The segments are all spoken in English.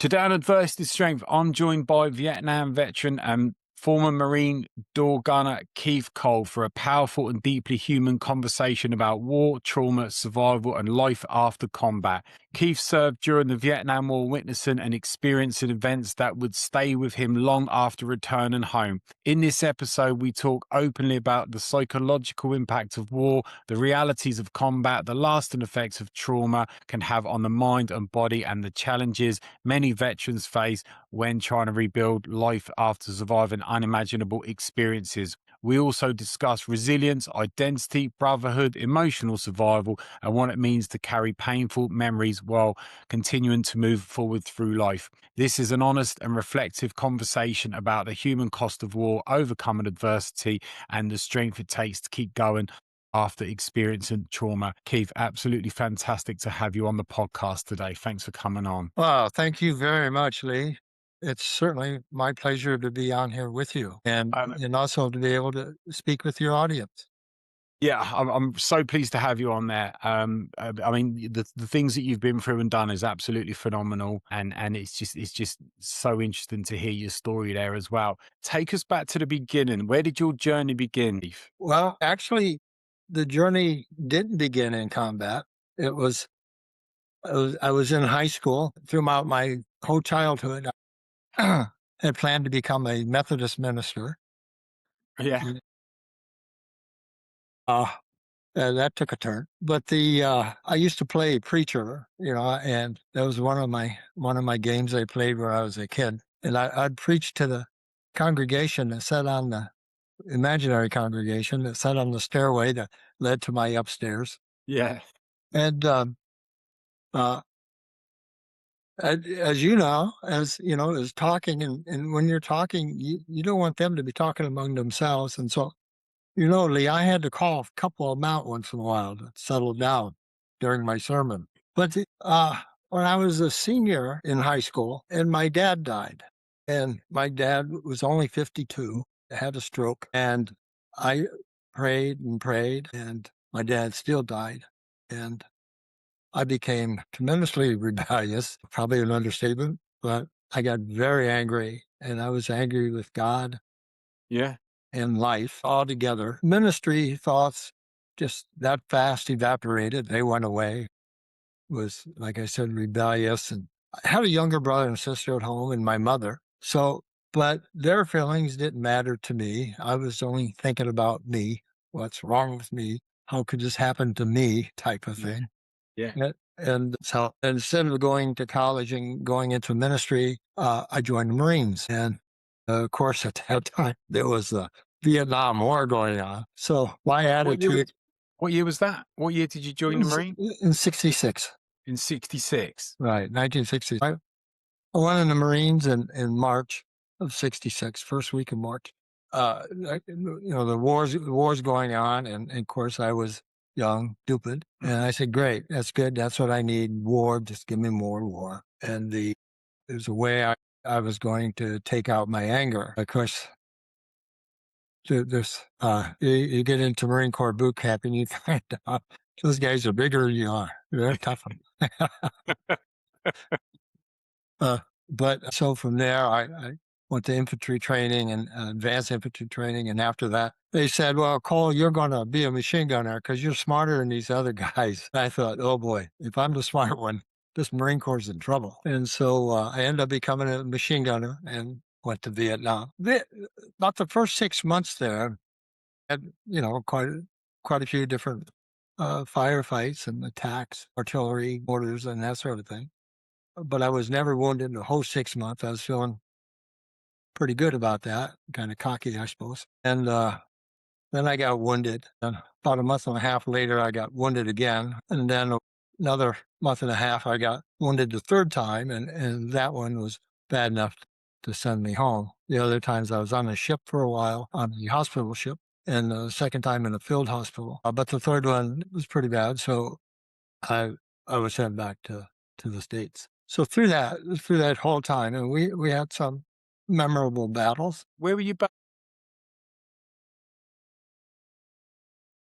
Today on Adversity Strength, I'm joined by Vietnam veteran and former Marine door gunner Keith Cole for a powerful and deeply human conversation about war, trauma, survival, and life after combat. Keith served during the Vietnam War, witnessing and experiencing events that would stay with him long after returning home. In this episode, we talk openly about the psychological impact of war, the realities of combat, the lasting effects of trauma can have on the mind and body, and the challenges many veterans face when trying to rebuild life after surviving unimaginable experiences. We also discuss resilience, identity, brotherhood, emotional survival, and what it means to carry painful memories while continuing to move forward through life. This is an honest and reflective conversation about the human cost of war, overcoming adversity, and the strength it takes to keep going after experiencing trauma. Keith, absolutely fantastic to have you on the podcast today. Thanks for coming on. Well, thank you very much, Lee. It's certainly my pleasure to be on here with you and, Um, and also to be able to speak with your audience. Yeah, I'm so pleased to have you on there. I mean, the things that you've been through and done is absolutely phenomenal, and it's just so interesting to hear your story there as well. Take us back to the beginning. Where did your journey begin, Keith? Well, actually, the journey didn't begin in combat. It was, I was in high school. Throughout my whole childhood, I had planned to become a Methodist minister. Yeah, And, Uh, that took a turn. But I used to play preacher, and that was one of my games I played when I was a kid. And I'd preach to the congregation that sat on the imaginary congregation that sat on the stairway that led to my upstairs. yeah, And uh, as you know, as talking, and when you're talking, you don't want them to be talking among themselves. And so, Lee, I had to call a couple of them out once in a while to settle down during my sermon. But when I was a senior in high school, and my dad died, and my dad was only 52, had a stroke, and I prayed and prayed, and my dad still died, and I became tremendously rebellious, probably an understatement, but I got very angry, and I was angry with God yeah, and life altogether. Ministry thoughts just that fast evaporated. They went away. Was, like I said, rebellious. And I had a younger brother and sister at home and my mother. So, but their feelings didn't matter to me. I was only thinking about me. What's wrong with me? How could this happen to me? Type of yeah, thing. yeah. And so instead of going to college and going into ministry, I joined the Marines. And of course, at that time, there was the Vietnam War going on. So my What year? attitude What year was that? What year did you join the was Marine? in 66, In '66. right, 1960. I went in the Marines in March of 66, first week of March. The war's going on. And of course, I was young, stupid. And I said, great, that's good. That's what I need. War, just give me more war. And there's a way I was going to take out my anger. Of course, you get into Marine Corps boot camp and you find out those guys are bigger than you are. They're tough. uh, but so from there, I went to infantry training and advanced infantry training. And after that, they said, well, Cole, you're going to be a machine gunner because you're smarter than these other guys. And I thought, oh boy, if I'm the smart one, this Marine Corps is in trouble. And so I ended up becoming a machine gunner and went to Vietnam. About the first 6 months there, had, quite a few different firefights and attacks, artillery, mortars, and that sort of thing. But I was never wounded the whole 6 months. I was feeling pretty good about that, kind of cocky, I suppose. And then I got wounded. And about a month and a half later, I got wounded again. And then another month and a half, I got wounded the third time. And that one was bad enough to send me home. The other times I was on a ship for a while, on the hospital ship, and the second time in a field hospital. But the third one was pretty bad. So I I was sent back to the States. So through that whole time, and we had some memorable battles. Where were you back?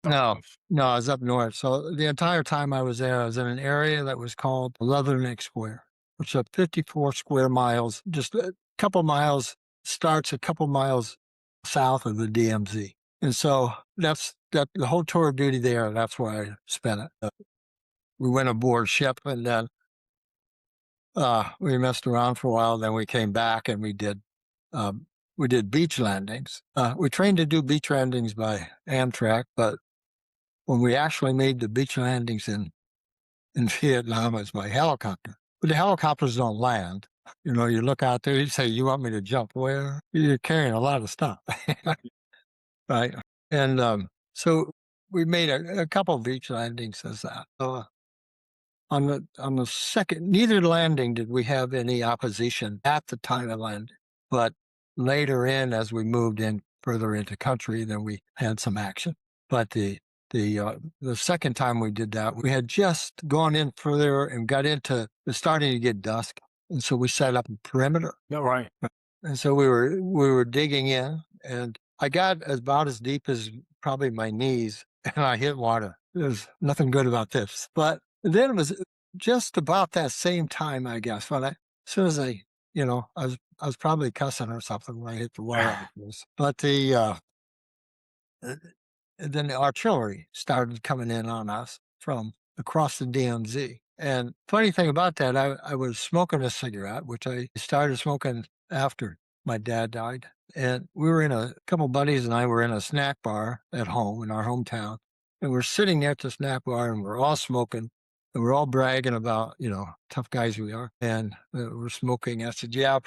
No, no, I was up north. So the entire time I was there, I was in an area that was called Leatherneck Square. which is 54 square miles, just a couple miles, starts a couple miles south of the DMZ. And so that the whole tour of duty there, that's where I spent it. We went aboard ship, and then we messed around for a while. Then we came back and we did beach landings. We trained to do beach landings by Amtrak, but when we actually made the beach landings in Vietnam, it's by helicopter. But the helicopters don't land. You know, you look out there, you say, "You want me to jump where?" You're carrying a lot of stuff, right? And so we made a couple of beach landings as that. On the second, neither landing did we have any opposition at the time of landing, but later in, as we moved in further into country, then we had some action. But the second time we did that, we had just gone in further and got into. It's starting to get dusk, and so we set up a perimeter. Yeah, right. And so we were digging in, and I got about as deep as probably my knees, and I hit water. There's nothing good about this. But then it was just about that same time, I guess, as soon as I was probably cussing or something when I hit the water. But uh, then the artillery started coming in on us from across the DMZ. And funny thing about that, I was smoking a cigarette, which I started smoking after my dad died. And we were a couple buddies and I were in a snack bar at home in our hometown. And we're sitting there at the snack bar and we're all smoking and we're all bragging about, tough guys we are. And we're smoking. I said, yeah,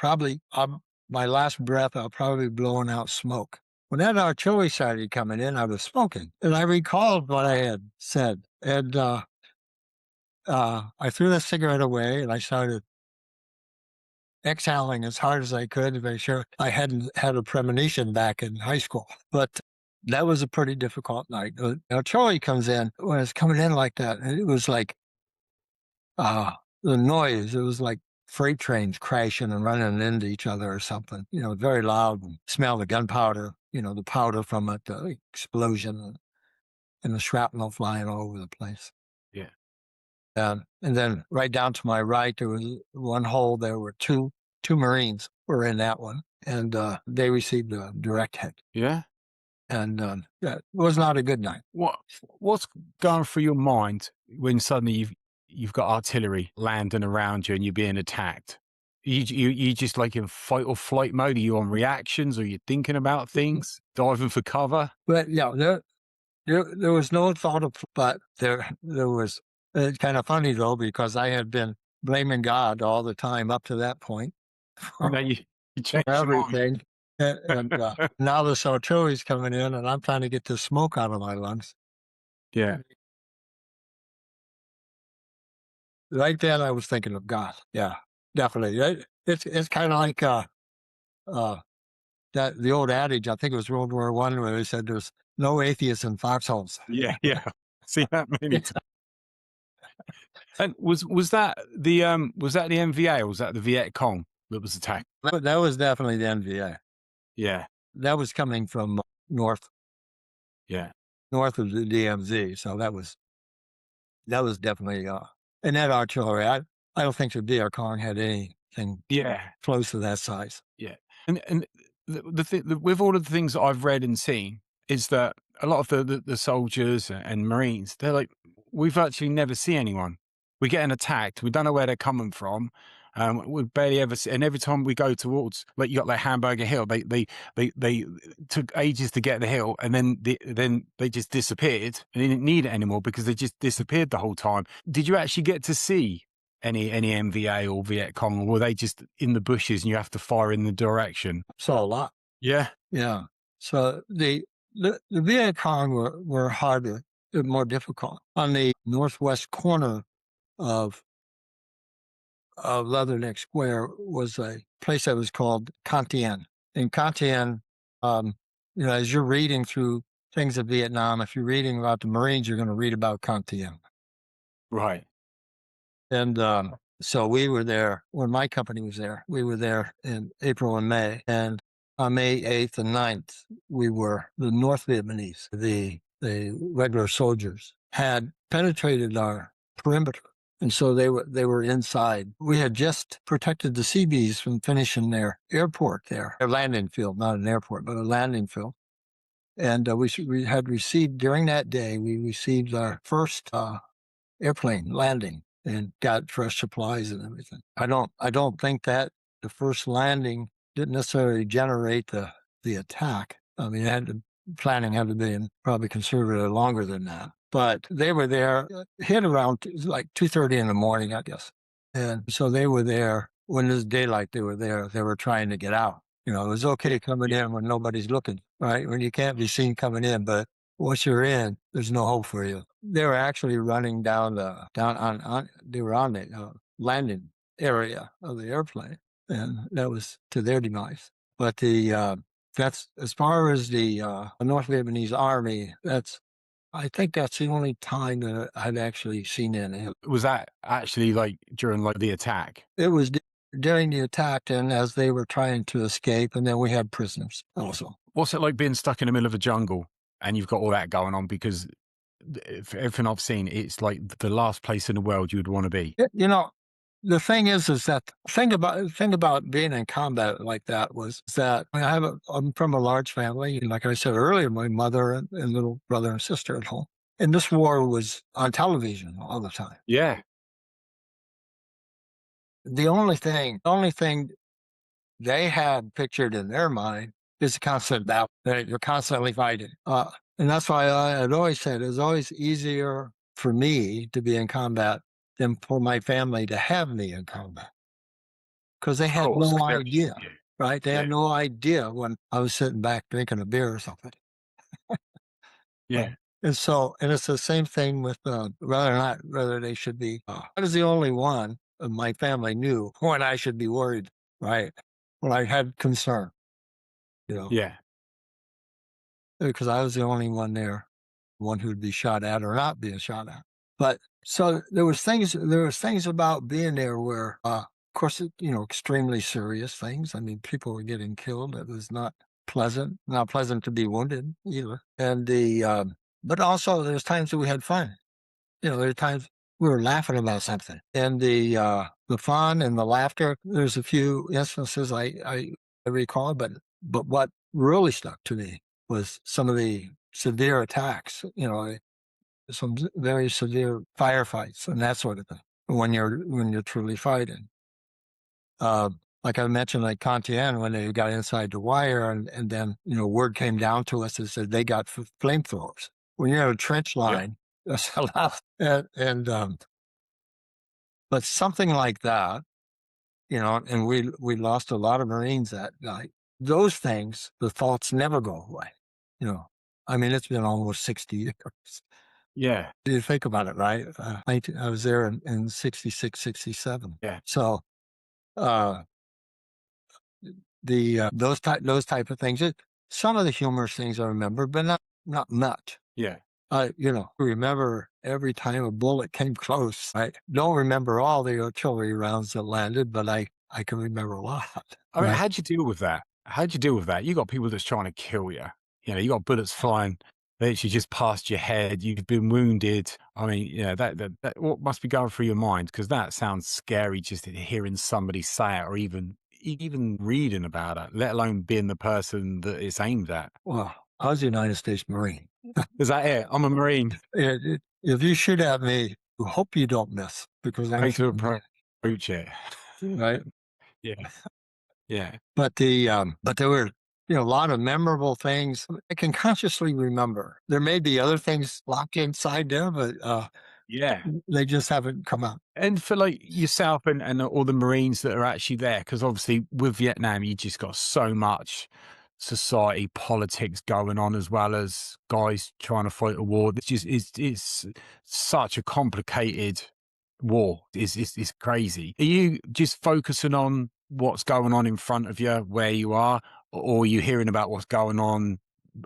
my last breath, I'll probably be blowing out smoke. When that artillery started coming in, I was smoking. And I recalled what I had said. And I threw the cigarette away and I started exhaling as hard as I could to make sure I hadn't had a premonition back in high school. But that was a pretty difficult night. Artillery comes in, when it's coming in like that, and it was like the noise, it was like freight trains crashing and running into each other or something, very loud, and smell the gunpowder, the powder from it, the explosion and the shrapnel flying all over the place. Yeah. And then right down to my right, there was one hole. There were two Marines were in that one, and they received a direct hit. Yeah. And that was not a good night. What's going through your mind when suddenly you've got artillery landing around you and you're being attacked? You just like in fight or flight mode? Are you on reactions? Are you thinking about things, diving for cover? But yeah, there was no thought of, but there was. It's kind of funny though, because I had been blaming God all the time up to that point And for then you change your mind. everything. And now this artillery's coming in and I'm trying to get the smoke out of my lungs. Yeah. Right then I was thinking of God. Yeah, definitely. It's kind of like that the old adage, I think it was World War I, where they said there's no atheists in foxholes. Yeah. Yeah. See that many times. And was that the NVA or was that the Viet Cong that was attacked? That was definitely the NVA. Yeah. That was coming from north Yeah. of the DMZ. So that was definitely, and that artillery, I don't think the Viet Cong had anything Yeah. close to that size. Yeah. And the thing with all of the things that I've read and seen is that a lot of the soldiers and Marines, they're like, we've actually never see anyone. We're getting attacked. We don't know where they're coming from. We barely ever see, and every time we go towards, like you got like Hamburger Hill, they took ages to get the hill, and then they just disappeared, and they didn't need it anymore because they just disappeared the whole time. Did you actually get to see any MVA or Viet Cong, or were they just in the bushes and you have to fire in the direction? Saw a lot. Yeah. Yeah. So the Viet Cong were harder, more difficult. On the northwest corner of Leatherneck Square was a place that was called Cantien. And Cantien, as you're reading through things of Vietnam, if you're reading about the Marines, you're going to read about Cantien. Right. And so we were there when my company was there. We were there in April and May. And on May 8th and 9th, we were the North Vietnamese, the regular soldiers, had penetrated our perimeter And so they were inside. We had just protected the Seabees from finishing their airport there, their landing field, not an airport, but a landing field. And we had received during that day, we received our first airplane landing and got fresh supplies and everything. I don't think that the first landing didn't necessarily generate the attack. I mean, planning had to be in probably considerably longer than that. But they were there, hit around like 2:30 in the morning, I guess. And so they were there when it was daylight. They were there. They were trying to get out. You know, it was okay coming Yeah. in when nobody's looking, right? When you can't be seen coming in, but once you're in, there's no hope for you. They were actually running down on they were on the landing area of the airplane, and that was to their demise. But that's as far as the North Vietnamese army. I think that's the only time that I've actually seen any. Was that actually like during like the attack? It was during the attack, and as they were trying to escape, and then we had prisoners also. What's it like being stuck in the middle of a jungle and you've got all that going on? Because for everything I've seen, it's like the last place in the world you would want to be. You know, the thing is that thing about being in combat like that was that I'm from a large family. And like I said earlier, my mother and little brother and sister at home. And this war was on television all the time. Yeah. The only thing they had pictured in their mind is a constant battle. You're constantly fighting. And that's why I had always said it was always easier for me to be in combat than for my family to have me in combat because they Of had course. no 'Cause idea, right? They yeah. had no idea when I was sitting back drinking a beer or something. Yeah. Right. And it's the same thing with whether they should be. I was the only one of my family knew when I should be worried, right? When I had concern, you know, Yeah. because I was the only one there, one who'd be shot at or not being shot at. But so there was things about being there where, of course, extremely serious things. I mean, people were getting killed. It was not pleasant to be wounded either. And but also there's times that we had fun. There are times we were laughing about something, and the fun and the laughter. There's a few instances I recall, but what really stuck to me was some of the severe attacks. Some very severe firefights and that sort of thing when you're truly fighting. Uh, like I mentioned, like Cantien, when they got inside the wire, and then word came down to us that said they got flamethrowers. When you're in a trench Yeah. line, that's a lot. But something like that, and we lost a lot of Marines that night. Those things, the thoughts never go away. You know, I mean, it's been almost 60 years. Yeah. You think about it, right? I was there in 66, 67. Yeah. So uh, the those type of things. Some of the humorous things I remember, but not much. Yeah. Remember every time a bullet came close. I don't remember all the artillery rounds that landed, but I can remember a lot. I mean, Right? how'd you deal with that? How'd you deal with that? You got people that's trying to kill you. You got bullets flying literally just past your head. You've been wounded. I mean, that what must be going through your mind? Because that sounds scary just hearing somebody say it or even reading about it, let alone being the person that it's aimed at. Well, I was a United States Marine. Is that it? I'm a Marine. If you shoot at me, hope you don't miss because I'm Way to shooting approach it. you, right? Yeah. Yeah. But there were a lot of memorable things I can consciously remember. There may be other things locked inside there, but Yeah. they just haven't come out. And for like yourself and all the Marines that are actually there, because obviously with Vietnam, you just got so much society politics going on, as well as guys trying to fight a war. It's such a complicated war. It's crazy. Are you just focusing on what's going on in front of you where you are, or are you hearing about what's going on?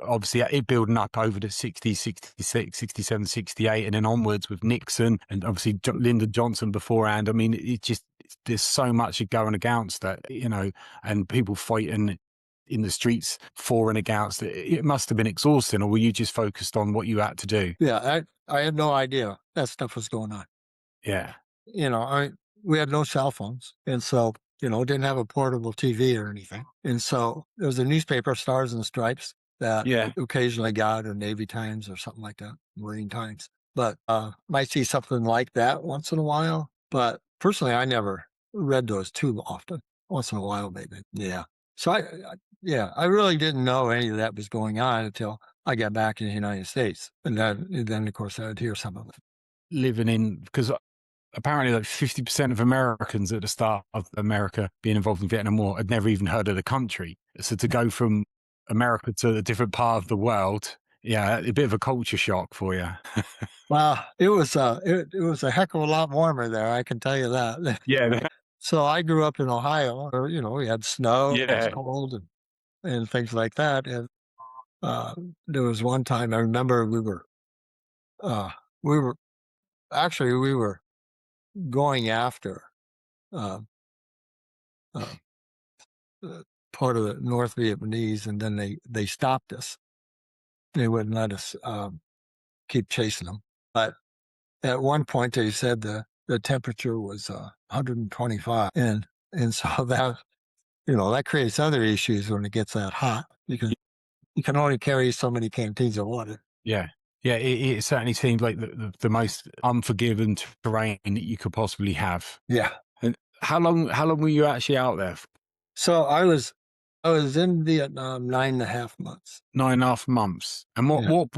Obviously, it building up over the 60s, 66, 67, 68, and then onwards with Nixon and obviously Lyndon Johnson beforehand. I mean, there's so much going against that, and people fighting in the streets for and against it. It must have been exhausting, or were you just focused on what you had to do? Yeah, I had no idea that stuff was going on. Yeah. we had no cell phones, and so didn't have a portable TV or anything, and so there was a newspaper, Stars and Stripes, that Yeah. occasionally got, or Navy Times or something like that, Marine Times, but might see something like that once in a while. But personally, I never read those too often. Once in a while, maybe. Yeah. So yeah, I really didn't know any of that was going on until I got back in the United States, and then of course I'd hear some of it. Living in, because apparently like 50% of Americans at the start of America being involved in Vietnam War had never even heard of the country. So to go from America to a different part of the world, yeah, a bit of a culture shock for you. Well, it was a heck of a lot warmer there, I can tell you that. Yeah. So I grew up in Ohio, where we had snow, it was Yeah. cold, and things like that. And there was one time I remember uh, we were we were going after uh, uh, uh, part of the North Vietnamese, and then they stopped us. They wouldn't let us keep chasing them. But at one point, they said the temperature was 125, and so that creates other issues when it gets that hot, because you can only carry so many canteens of water. Yeah. Yeah. It certainly seemed like the most unforgiving terrain that you could possibly have. Yeah. And how long were you actually out there? So I was in Vietnam 9.5 months. 9.5 months. And what Yeah, what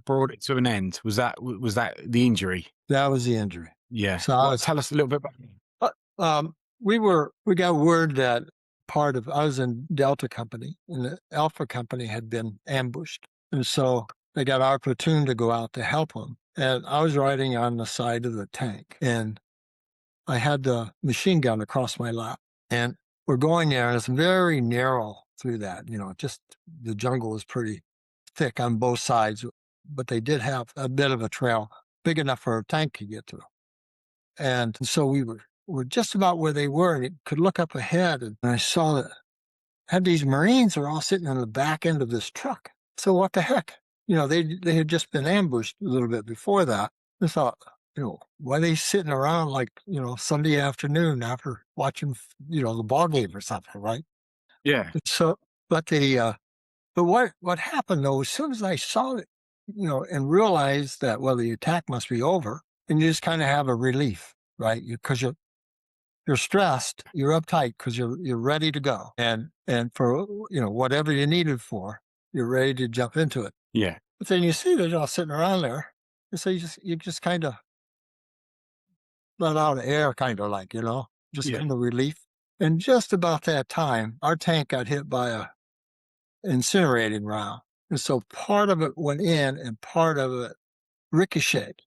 brought it to an end? Was that the injury? that was the injury. Yeah. So I What? was Tell us a little bit about. uh, we got word that I was in Delta Company, and the Alpha Company had been ambushed, and so they got our platoon to go out to help them. And I was riding on the side of the tank, and I had the machine gun across my lap, and we're going there, and it's very narrow through that. Just the jungle is pretty thick on both sides, but they did have a bit of a trail big enough for a tank to get through. And so we were just about where they were, and you could look up ahead, and I saw that had these Marines are all sitting on the back end of this truck. So what the heck? They had just been ambushed a little bit before that. I thought, why are they sitting around like, Sunday afternoon after watching, the ball game or something, right? Yeah. And so, but what happened though, as soon as I saw it, and realized that, well, the attack must be over, and you just kind of have a relief, right? Because you're stressed, you're uptight because you're ready to go, and for whatever you need it for, you're ready to jump into it. Yeah. But then you see they're all sitting around there, and so you just kind of let out air, kind of like just Yeah. kind of relief. And just about that time, our tank got hit by a incinerating round, and so part of it went in, and part of it ricocheted.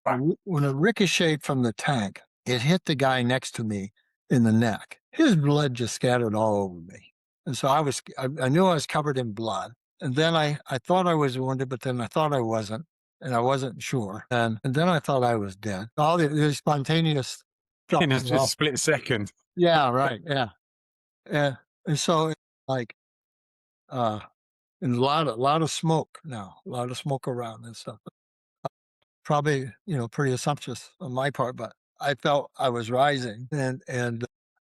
Right. When it ricocheted from the tank, it hit the guy next to me in the neck. His blood just scattered all over me. And so I knew I was covered in blood. And then I thought I was wounded, but then I thought I wasn't. And I wasn't sure. And then I thought I was dead. All the spontaneous In a dropping just off. split second. Yeah, right. Yeah. And so like, uh, and a lot of smoke now, a lot of smoke around and stuff. Probably, pretty assumptuous on my part, but I felt I was rising. And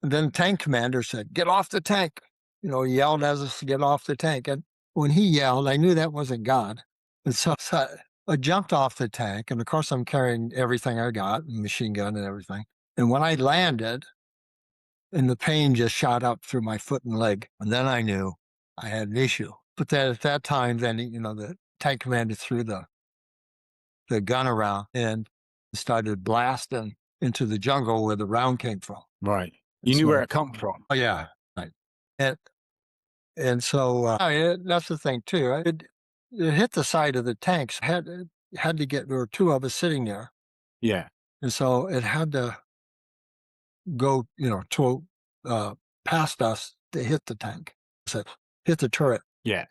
then tank commander said, "Get off the tank." He yelled at us to get off the tank. And when he yelled, I knew that wasn't God. And so I jumped off the tank. And of course, I'm carrying everything I got, machine gun and everything. And when I landed, and the pain just shot up through my foot and leg, and then I knew I had an issue. But then at that time, then, the tank commander threw the gun around and started blasting into the jungle where the round came from. Right. And You knew where so, it come from. oh yeah, right. And so that's the thing too. Right? It hit the side of the tanks. Had to get. There were two of us sitting there, Yeah. and so it had to go, to past us to hit the tank. So hit the turret. Yeah.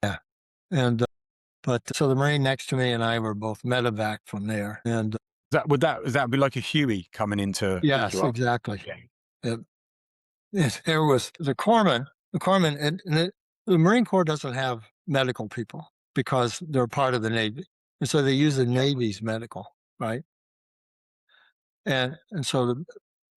Yeah, and but so the Marine next to me and I were both medevac from there, and Would that be like a Huey coming in to pick yes, you up? exactly. Yeah. It, there was the corpsman, and the Marine Corps doesn't have medical people because they're part of the Navy, and so they use the Navy's medical, right? And so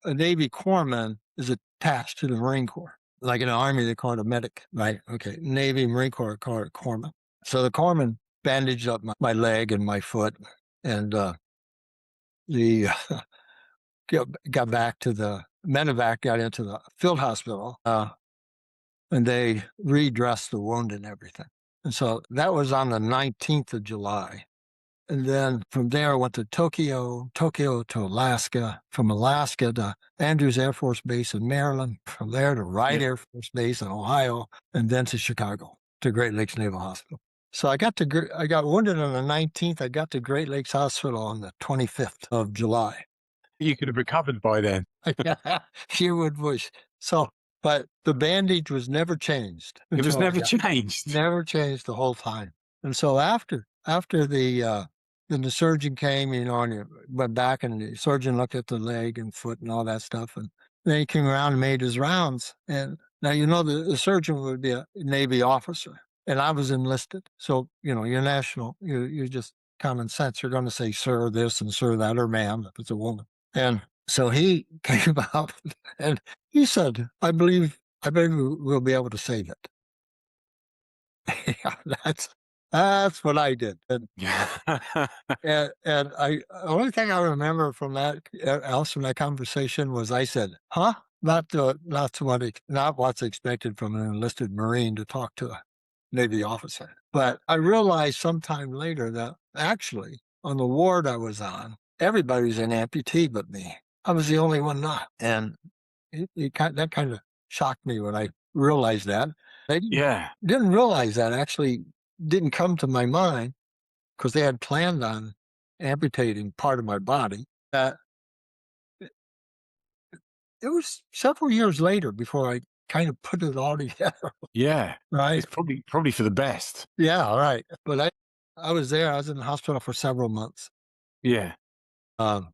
a Navy corpsman is attached to the Marine Corps. Like in the Army, they call it a medic, right? Okay. Navy, Marine Corps call it corpsman. So the corpsman bandaged up my leg and my foot, and the got back to the medevac, got into the field hospital, and they redressed the wound and everything. And so that was on the 19th of July. And then from there, I went to Tokyo, Tokyo to Alaska, from Alaska to Andrews Air Force Base in Maryland, from there to Wright Yeah. Air Force Base in Ohio, and then to Chicago, to Great Lakes Naval Hospital. So I got wounded on the 19th. I got to Great Lakes Hospital on the 25th of July. You could have recovered by then. You would wish. So, but the bandage was never changed It was until never changed. never changed the whole time. And so after then the surgeon came, and he went back, and the surgeon looked at the leg and foot and all that stuff, and then he came around and made his rounds. And now the surgeon would be a Navy officer, and I was enlisted. So you're national. You're just common sense. You're going to say sir this and sir that, or ma'am if it's a woman. And so he came out and he said, I believe we'll be able to save it." Yeah, that's what I did. And I only thing I remember from that else from that conversation was I said, "Huh?" Not what's expected from an enlisted Marine to talk to a Navy officer. But I realized sometime later that actually on the ward I was on, everybody's an amputee but me. I was the only one not, and that kind of shocked me when I realized that. I Yeah. didn't realize that actually didn't come to my mind because they had planned on amputating part of my body. It it was several years later before I kind of put it all together, Yeah. right? It's probably for the best. Yeah, right. But I was there. I was in the hospital for several months. Yeah. Um,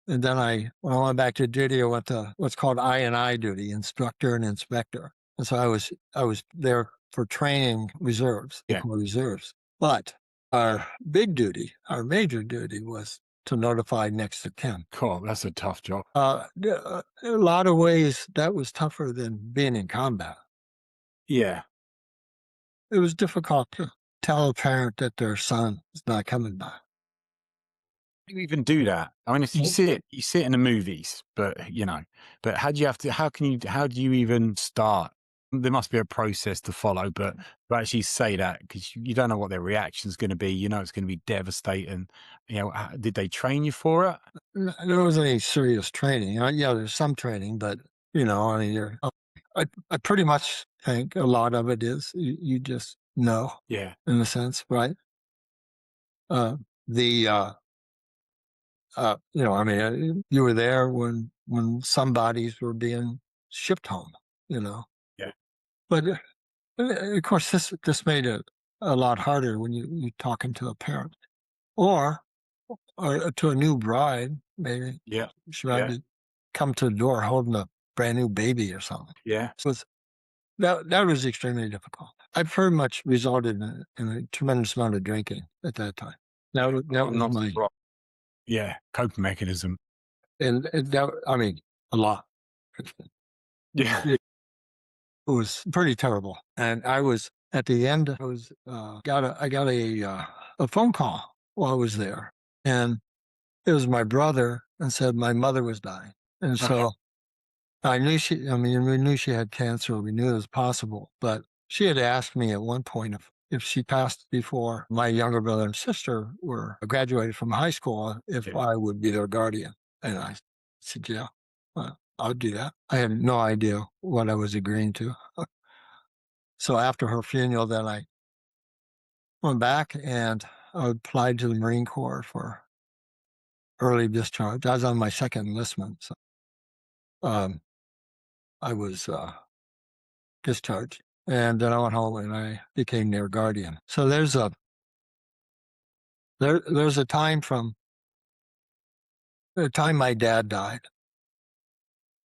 and then when I went back to duty, I went to what's called I duty, instructor and inspector. And so I was there for training reserves, Yeah. equal reserves. But our big duty, our major duty was to notify next of kin. Cool. That's a tough job. In a lot of ways, that was tougher than being in combat. Yeah. It was difficult to tell a parent that their son is not coming back. You even do that? I mean, if you see it in the movies, but but how do you even start? There must be a process to follow, but to actually say that because you don't know what their reaction is going to be. It's going to be devastating. Did they train you for it? There wasn't any serious training. Yeah, there's some training, but I mean, I pretty much think a lot of it is you just know Yeah. in a sense, right? The I mean, you were there when some bodies were being shipped home, you know. Yeah. But of course, this made it a lot harder when you talking to a parent or to a new bride, maybe Yeah. she might Yeah. be come to the door holding a brand new baby or something. Yeah. So that was extremely difficult. I pretty much resulted in a tremendous amount of drinking at that time. That I'm was not my surprised. Yeah. Coping mechanism. and that I mean a lot. Yeah. It was pretty terrible. And I was at the end. I got a phone call while I was there, and it was my brother, and said my mother was dying, and Okay. so I mean, we knew she had cancer. We knew it was possible, but she had asked me at one point if she passed before my younger brother and sister were graduated from high school, if Yeah. I would be their guardian. And I said, yeah, I'll do that. I had no idea what I was agreeing to. So after her funeral, then I went back and I applied to the Marine Corps for early discharge. I was on my second enlistment. So, um, I was, discharged. And then I went home and I became their guardian. So there's a time from the time my dad died,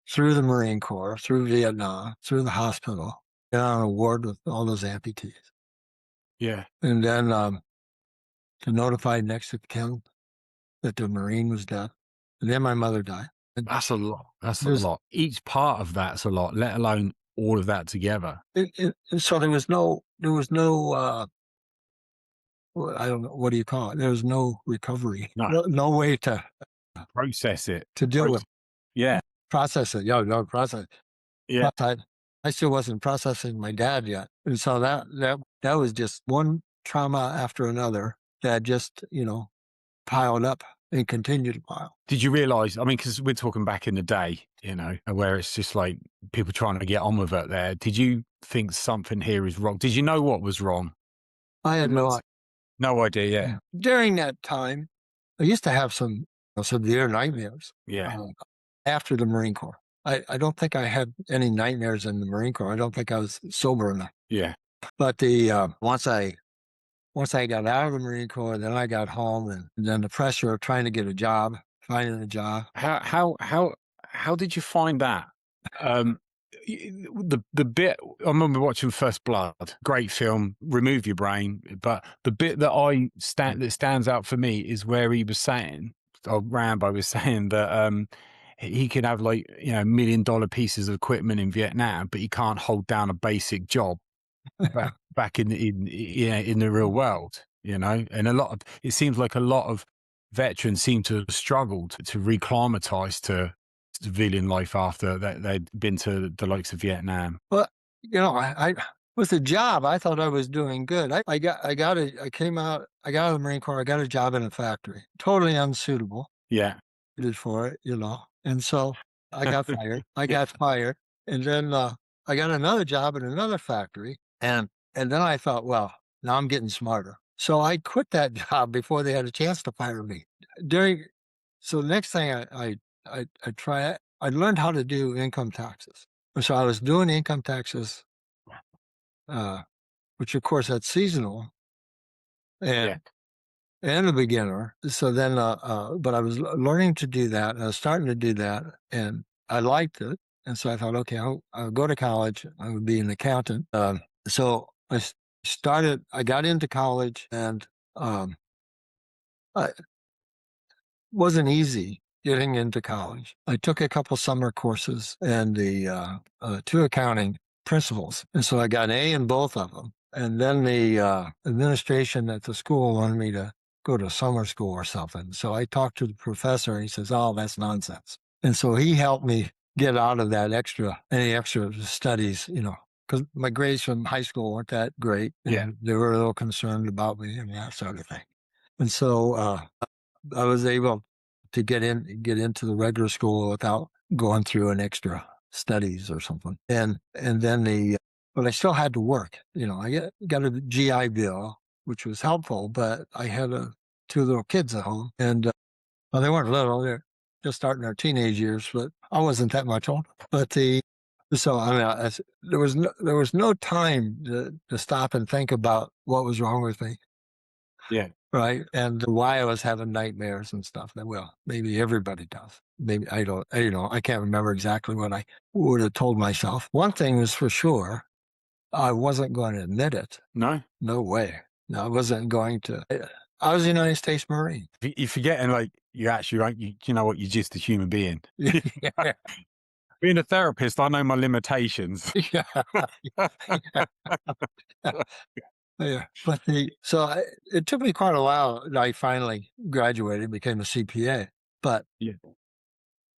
through the Marine Corps, through Vietnam, through the hospital, and on a ward with all those amputees. Yeah. And then to notify next of kin that the Marine was dead. and then my mother died. And That's a lot. That's a there's lot. Each part of that's a lot, let alone all of that together. so there was no well, I don't know, what do you call it? There was no recovery, No, no way to process it. deal with, Yeah, process it. Yeah, no, process. yeah. Plus, I still wasn't processing my dad yet, and so that was just one trauma after another that just piled up and continued to pile. Did you realize, I mean, because we're talking back in the day, where it's just like people trying to get on with it there. Did you think something here is wrong? Did you know what was wrong? I had no No idea. Yeah. idea. During that time, I used to have some severe nightmares Yeah. uh, after the Marine Corps. I don't think I had any nightmares in the Marine Corps. I don't think I was sober enough. Yeah. But once I got out of the Marine Corps, then I got home, and then the pressure of trying to get a job, finding a job. How did you find that? Um, the bit I remember watching First Blood, great film, remove your brain, but the bit that stands out for me is where he was saying, or Rambo was saying that he could have like $1 million pieces of equipment in Vietnam, but he can't hold down a basic job back in the real world, and it seems like a lot of veterans seem to have struggled to reclimatize to civilian life after they'd been to the likes of Vietnam. Well, I with the job, I thought I was doing good. I came out, I got out of the Marine Corps, I got a job in a factory, totally unsuitable Yeah. for it. And so I got fired. I got fired, and then I got another job in another factory, and then I thought, well, now I'm getting smarter. So I quit that job before they had a chance to fire me. During so the next thing I learned how to do income taxes. So I was doing income taxes, uh, which of course that's seasonal Yeah. and a beginner. So then, but I was learning to do that, and I was starting to do that, and I liked it. And so I thought, okay, I'll go to college. I would be an accountant. So I got into college, and um, it wasn't easy getting into college. I took a couple summer courses and the two accounting principles. And so I got an A in both of them. And then the administration at the school wanted me to go to summer school or something. So I talked to the professor, and he says, "Oh, that's nonsense." And so he helped me get out of any extra studies, because my grades from high school weren't that great. Yeah. And they were a little concerned about me and that sort of thing. And so I was able to get into the regular school without going through an extra studies or something. And then but I still had to work. I got a GI Bill, which was helpful, but I had two little kids at home, and well, they weren't little; they're just starting their teenage years, but I wasn't that much older. But so I mean, there was no time to stop and think about what was wrong with me. Yeah. Right, and why I was having nightmares and stuff. And well, maybe everybody does. Maybe I don't. I can't remember exactly what I would have told myself. One thing was for sure, I wasn't going to admit it. No. No way. No, I wasn't going to. I was a United States Marine. You're forgetting, like, you actually, right, you know what, you're just a human being. Yeah, Being a therapist, I know my limitations. yeah, yeah. But it took me quite a while. I finally graduated, became a CPA, but Yeah.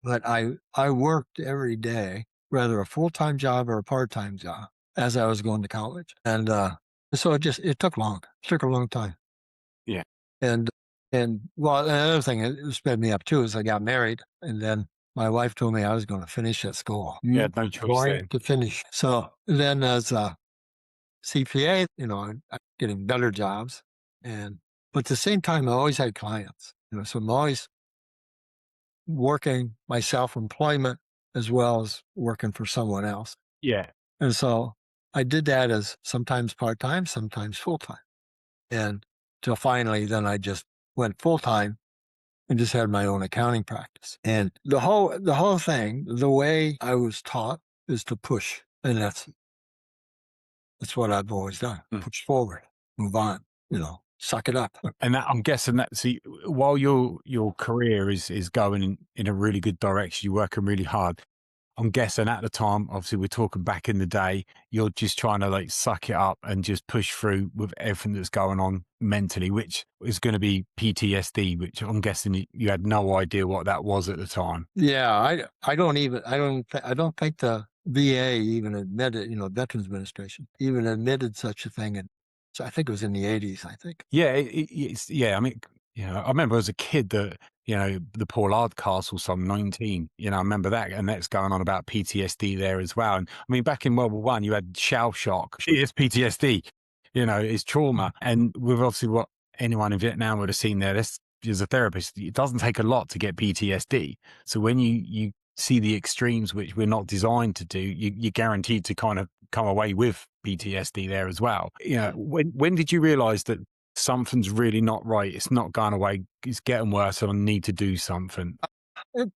I worked every day, whether a full-time job or a part-time job, as I was going to college. And so it took long. It took a long time. Yeah. And well, another thing that sped me up too is I got married, and then my wife told me I was going to finish at school. You You had no choice going then. to finish. So then as a CPA, I'm getting better jobs, but at the same time I always had clients. So I'm always working my self-employment as well as working for someone else. Yeah. And so I did that as sometimes part-time, sometimes full-time. And till finally, then I just went full-time and just had my own accounting practice. And the whole thing, the way I was taught is to push. And that's what I've always done. Mm. Push forward, move on, suck it up. And that I'm guessing that see, while your career is going in a really good direction, you're working really hard. I'm guessing at the time, obviously we're talking back in the day, you're just trying to like suck it up and just push through with everything that's going on mentally, which is going to be PTSD, which I'm guessing you had no idea what that was at the time. Yeah, I don't think the VA even admitted, Veterans Administration even admitted such a thing. And so I think it was in the 80s, I think. Yeah, it's yeah. I mean, I remember as a kid that the Paul Hardcastle song "19." I remember that, and that's going on about PTSD there as well. And I mean, back in World War One, you had shell shock. It's PTSD. It's trauma, and with obviously what anyone in Vietnam would have seen there. This as a therapist, it doesn't take a lot to get PTSD. So when you see the extremes, which we're not designed to do, you're guaranteed to kind of come away with PTSD there as well. When did you realize that something's really not right? It's not going away. It's getting worse, and I need to do something. It,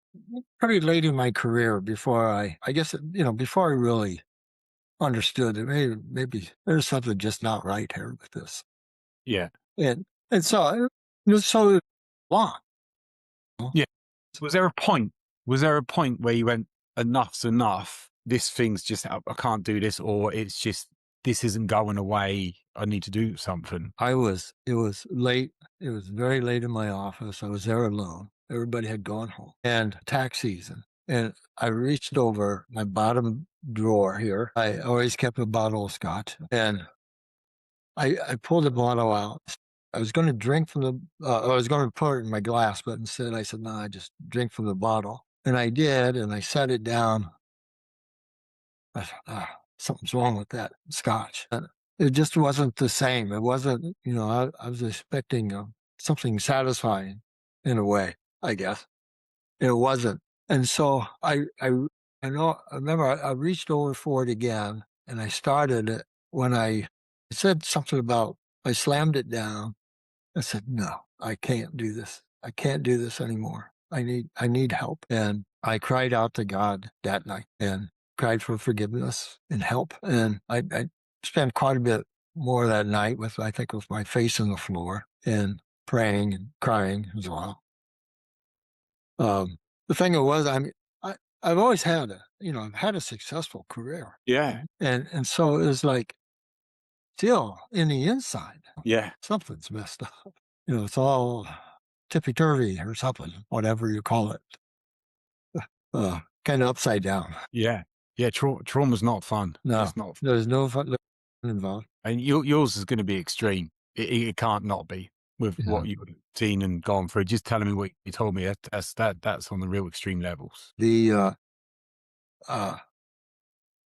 Pretty late in my career before I guess, before I really understood that maybe there's something just not right here with this. Yeah, And so, so long. yeah. Was there a point? Was there a point where you went, "Enough's enough. This thing's just I can't do this," or it's just this isn't going away. I need to do something. It was late. It was very late in my office. I was there alone. Everybody had gone home and tax season. And I reached over my bottom drawer here. I always kept a bottle of scotch and I pulled the bottle out. I was going to drink from I was going to pour it in my glass, but instead I said, no, I just drink from the bottle. And I did. And I set it down. I thought, something's wrong with that scotch. And it just wasn't the same. It wasn't, I was expecting something satisfying in a way, I guess. It wasn't. And so I remember I reached over for it again and I started it when I said something about, I slammed it down. I said, no, I can't do this. I can't do this anymore. I need help. And I cried out to God that night and cried for forgiveness and help. And I spent quite a bit more that night I think with my face on the floor and praying and crying as well. The thing was, I've always had I've had a successful career. Yeah, And so it was like, still in the inside, yeah, something's messed up. It's all tippy-turvy or something, whatever you call it, kinda upside down. yeah, yeah. Trauma's not fun. No, It's not, there's no fun involved. and yours is going to be extreme. It can't not be with Yeah. what you've seen and gone through. Just telling me what you told me. That's on the real extreme levels. The, uh,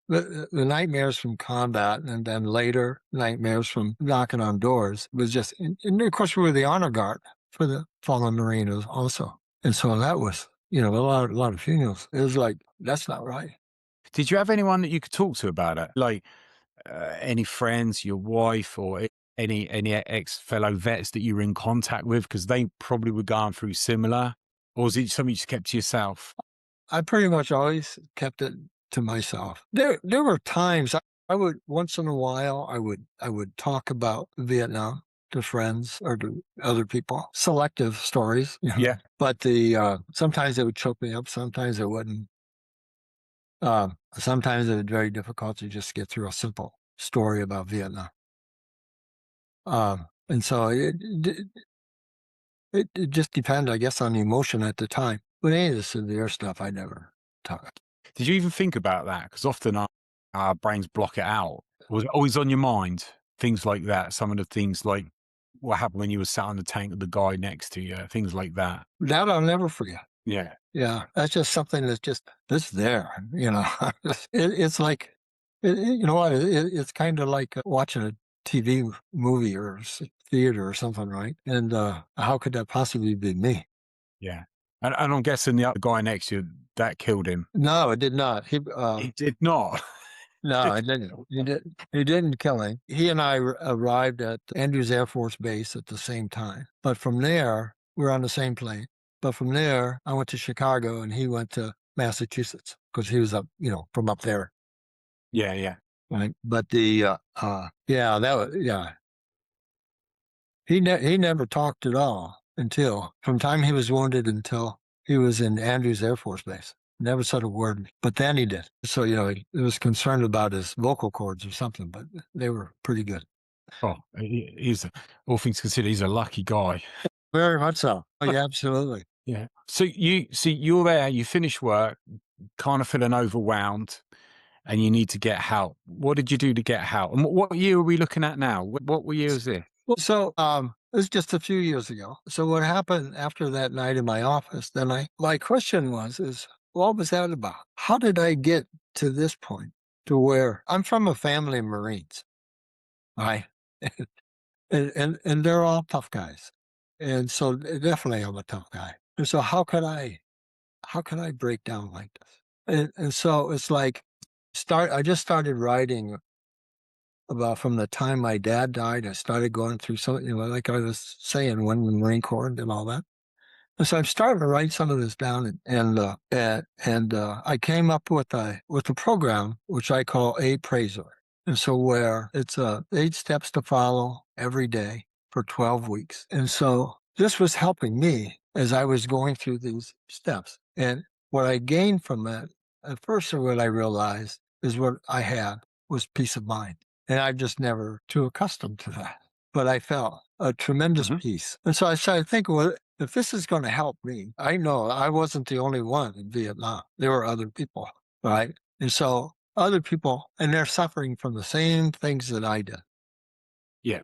the nightmares from combat and then later nightmares from knocking on doors was just and of course, we were the honor guard for the fallen Marinos also. And so that was, a lot of funerals. It was like, that's not right. Did you have anyone that you could talk to about it? Like any friends, your wife, or any ex fellow vets that you were in contact with, because they probably were going through similar, or was it something you just kept to yourself? I pretty much always kept it to myself. There were times I would once in a while I would talk about Vietnam to friends or to other people. Selective stories, Yeah, But the sometimes it would choke me up, sometimes it wouldn't. Sometimes it was very difficult to just get through a simple story about Vietnam. And so it just depended, I guess, on the emotion at the time. But any of the severe stuff, I never talked. did you even think about that? Because often our brains block it out. Was it always on your mind? Things like that. Some of the things like what happened when you were sat on the tank with the guy next to you. Things like that. That I'll never forget. Yeah, Yeah, that's just something that's there. It's like, you know what? It's kind of like watching a TV movie or theater or something, right? And how could that possibly be me? yeah. And I'm guessing the other guy next to you that killed him. No, it did not. It did not. No, it didn't. He didn't kill him. He and I arrived at Andrews Air Force Base at the same time. But from there, we're on the same plane. But from there, I went to Chicago and he went to Massachusetts because he was up, from up there. Yeah, yeah. Right. But yeah, that was, yeah. he never talked at all until from time he was wounded until he was in Andrews Air Force Base. Never said a word, but then he did. So, he was concerned about his vocal cords or something, but they were pretty good. Oh, he's all things considered, he's a lucky guy. Very much so. Oh, yeah, absolutely. Yeah. So you're there, you finish work, kind of feeling overwhelmed, and you need to get help. What did you do to get help? And what year are we looking at now? What year is this? Well, so it was just a few years ago. So what happened after that night in my office? Then my question is what was that about? How did I get to this point to where I'm from a family of Marines, right? And they're all tough guys, and so definitely I'm a tough guy. And so how could I break down like this? And so it's like I just started writing about from the time my dad died. I started going through some, like I was saying, when the Marine Corps and all that. And so I'm starting to write some of this down, and I came up with a program which I call A Praiser. And so where it's 8 steps to follow every day for 12 weeks. And so this was helping me as I was going through these steps. And what I gained from that, at first, what I realized is what I had was peace of mind. And I'm just never too accustomed to that. But I felt a tremendous Mhm. peace. And so I started thinking, well, if this is going to help me, I know I wasn't the only one in Vietnam. There were other people, right? And so other people, and they're suffering from the same things that I did. Yeah.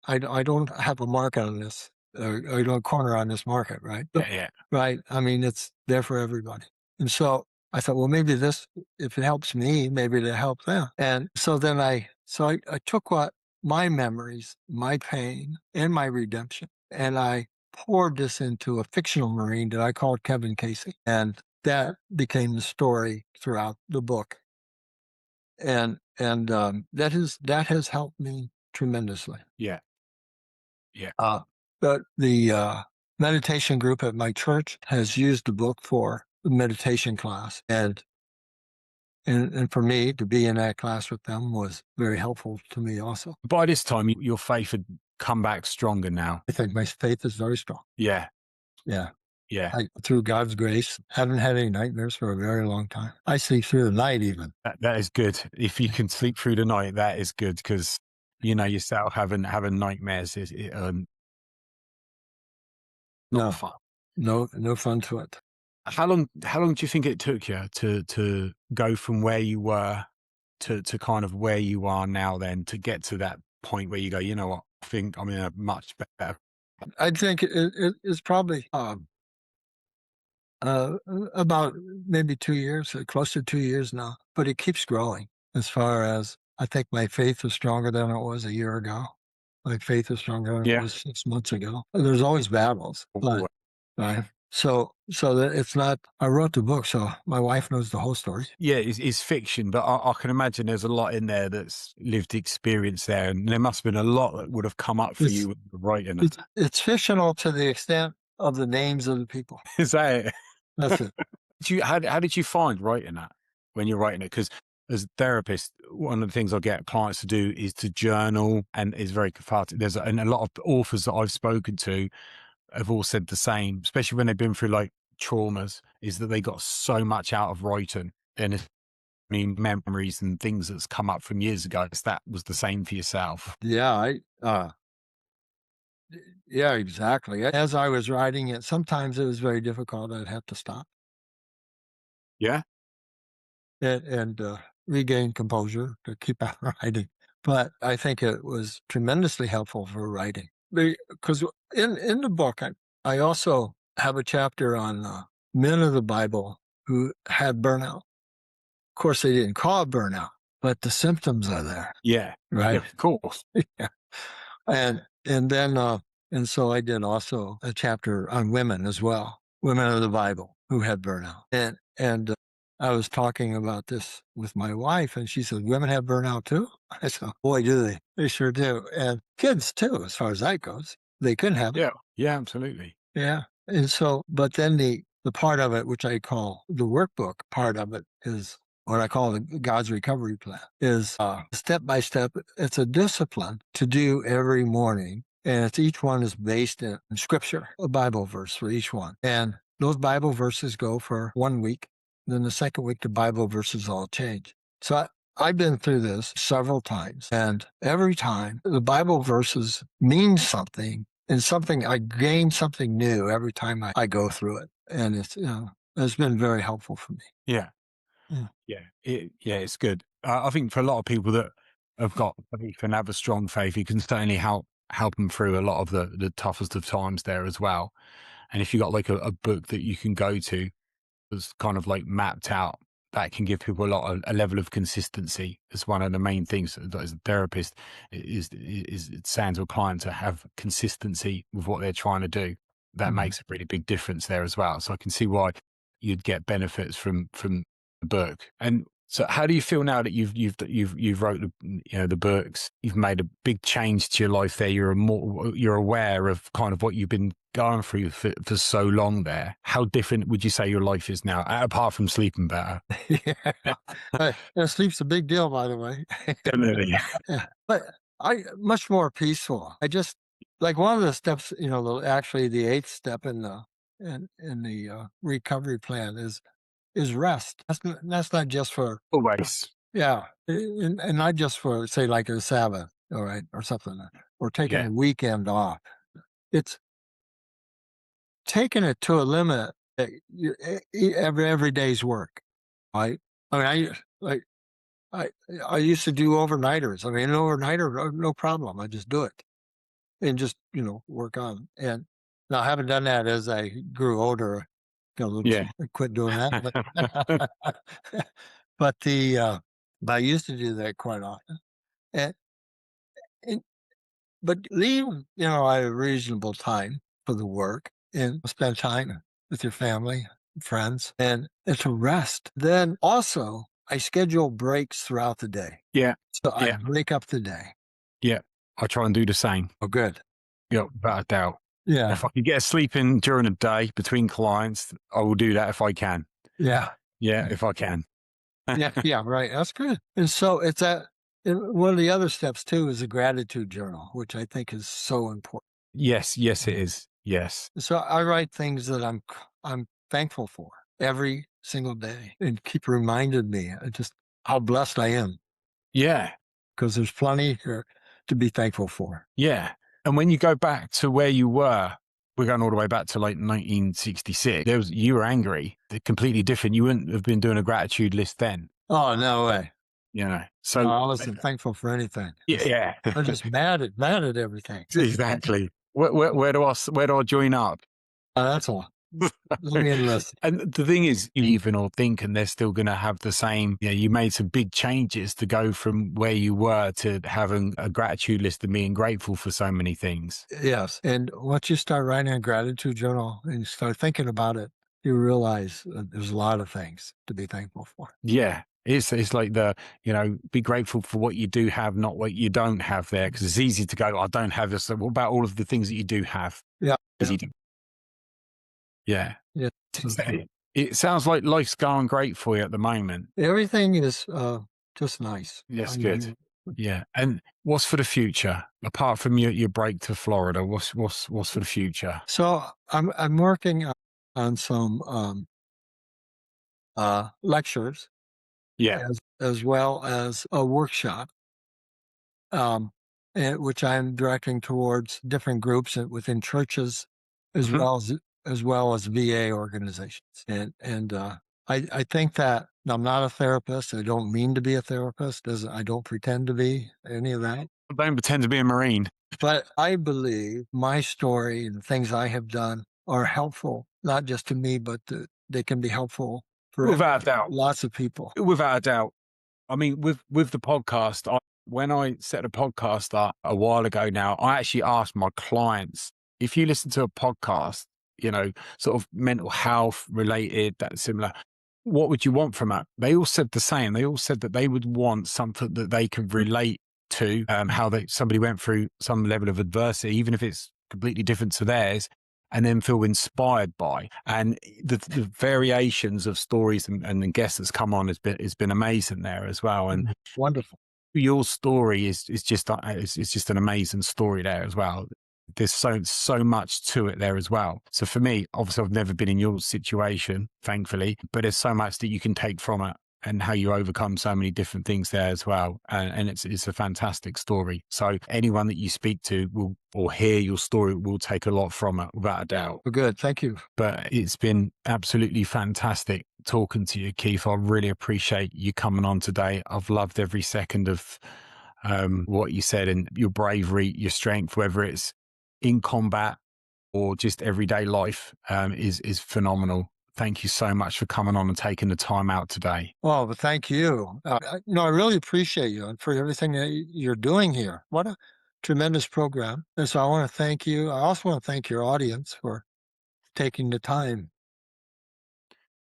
I don't have a market on this, I don't corner on this market, right? Yeah, yeah. Right. I mean, it's there for everybody. And so I thought, well, maybe this, if it helps me, maybe it'll help them. And so then I took what my memories, my pain, and my redemption, and I poured this into a fictional Marine that I called Kevin Casey. And that became the story throughout the book. And that has helped me tremendously. Yeah. Yeah. Uh, but the meditation group at my church has used the book for the meditation class, and for me to be in that class with them was very helpful to me. Also, By this time, your faith had come back stronger now. I think my faith is very strong. Yeah. Yeah, Yeah. through God's grace, haven't had any nightmares for a very long time. I sleep through the night even. That is good. If you can sleep through the night, that is good because you know yourself having nightmares is not No, fun. no fun to it. How long do you think it took you to go from where you were to kind of where you are now then to get to that point where you go, you know what, I think I'm in a much better. I think it's probably about maybe 2 years, close to 2 years now, but it keeps growing. As far as I think my faith is stronger than it was a year ago. My faith is stronger than it Yeah. was 6 months ago. There's always battles, but right. So that it's not. I wrote the book, so my wife knows the whole story. Yeah, it's fiction, but I can imagine there's a lot in there that's lived experience there, and there must have been a lot that would have come up for It's you when you were writing it. it's fictional to the extent of the names of the people. Is that it? That's it. How did you find writing that when you're writing it? Because as a therapist, one of the things I get clients to do is to journal, and it's very cathartic. And a lot of authors that I've spoken to have all said the same, especially when they've been through like traumas, is that they got so much out of writing. And memories and things that's come up from years ago. If that was the same for yourself. Yeah, yeah, exactly. As I was writing it, sometimes it was very difficult. I'd have to stop Yeah. and regain composure to keep on writing. But I think it was tremendously helpful for writing because in the book, I also have a chapter on men of the Bible who had burnout. Of course, they didn't call it burnout, but the symptoms are there, Yeah. Yeah, right? of course. Yeah. And then and so I did also a chapter on women as well, women of the Bible who had burnout. And I was talking about this with my wife, and she said, "Women have burnout too." I said, "Boy, do they? They sure do." And kids too, as far as that goes. They can have it. Yeah. Yeah, absolutely. Yeah. And so, but then the part of it, which I call the workbook part of it, is what I call the God's recovery plan, is step by step. It's a discipline to do every morning and it's each one is based in scripture, a Bible verse for each one. And those Bible verses go for 1 week. Then the second week, the Bible verses all change. So I've been through this several times, and every time the Bible verses mean something, and something I gain something new every time I go through it, and it's been very helpful for me. Yeah. Yeah. Yeah, it's good. I think for a lot of people that have got faith and have a strong faith, it can certainly help them through a lot of the toughest of times there as well. And if you got like a book that you can go to that's kind of like mapped out, that can give people a level of consistency. It's one of the main things that as a therapist is saying to a client to have consistency with what they're trying to do. That Mhm. makes a really big difference there as well. So I can see why you'd get benefits from the book. And so, how do you feel now that you've wrote the books? You've made a big change to your life there. You're aware of kind of what you've been going through for so long there. How different would you say your life is now, apart from sleeping better? Yeah. Sleep's a big deal, by the way. Definitely. Yeah. But I much more peaceful. I just like one of the steps, actually the eighth step in the recovery plan is rest. That's not just for Always. yeah, and not just for say like a Sabbath, all right, or something, or taking Yeah. a weekend off. It's taking it to a limit that every day's work, right? I mean, like I I used to do overnighters. I mean, an overnighter, no problem. I just do it and just work on. And now I haven't done that as I grew older. Got a little, Yeah. I quit doing that, but but I used to do that quite often. And, and but leave a reasonable time for the work and spend time with your family, friends, and to rest. Then also I schedule breaks throughout the day. Yeah. So I Yeah. break up the day. Yeah. I try and do the same. Oh, good. Yeah, without a doubt. Yeah. If I can get a sleep in during the day between clients, I will do that if I can. Yeah. Yeah, if I can. Yeah. Yeah. Right. That's good. And so it's and one of the other steps too is a gratitude journal, which I think is so important. Yes, it is. Yes. So I write things that I'm thankful for every single day and keep reminding me just how blessed I am Yeah. because there's plenty here to be thankful for. Yeah. And when you go back to where you were, we're going all the way back to like 1966. You were angry, completely different. You wouldn't have been doing a gratitude list then, Oh, no way. No, So I wasn't thankful for anything. yeah, I'm just mad at everything. exactly. Where do I join up? That's all. Let me enlist. And the thing is, even or think, and they're still going to have the same. You made some big changes to go from where you were to having a gratitude list and being grateful for so many things. Yes. And once you start writing a gratitude journal and you start thinking about it, you realize that there's a lot of things to be thankful for. Yeah. It's like be grateful for what you do have, not what you don't have there. Because it's easy to go, I don't have this. So what about all of the things that you do have? Yeah. Because Yeah. you do. Yeah. Yeah. So It sounds like life's going great for you at the moment. everything is just nice. Yes, good. Yeah. And what's for the future? Apart from your break to Florida, what's for the future? So I'm working on some lectures Yeah. as well as a workshop, um, which I'm directing towards different groups within churches, as Mhm. well as VA organizations. And I think that I'm not a therapist. I don't mean to be a therapist. I don't pretend to be any of that. Don't pretend to be a Marine. But I believe my story and the things I have done are helpful, not just to me, but they can be helpful for Without a doubt. lots of people. Without a doubt. I mean, with the podcast, when I set a podcast up a while ago now, I actually asked my clients, if you listen to a podcast, sort of mental health related, that similar, what would you want from it? They all said the same. They all said that they would want something that they could relate to, how somebody went through some level of adversity, even if it's completely different to theirs, and then feel inspired by. And the variations of stories and the guests that's come on has been amazing there as well. And Wonderful. your story is just it's just an amazing story there as well. there's so much to it there as well. So for me, obviously, I've never been in your situation, thankfully, but there's so much that you can take from it and how you overcome so many different things there as well. And it's a fantastic story. So anyone that you speak to will or hear your story will take a lot from it, without a doubt. Well, good. Thank you. But it's been absolutely fantastic talking to you, Keith. I really appreciate you coming on today. I've loved every second of what you said, and your bravery, your strength, whether it's in combat or just everyday life, is phenomenal. Thank you so much for coming on and taking the time out today. Well, but thank you. I really appreciate you and for everything that you're doing here. What a tremendous program. And so I want to thank you. I also want to thank your audience for taking the time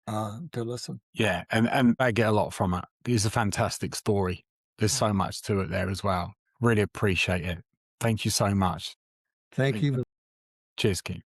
to listen. Yeah, and I get a lot from it. It's a fantastic story. There's so much to it there as well. Really appreciate it. Thank you so much. Thank you. Cheers, Keith.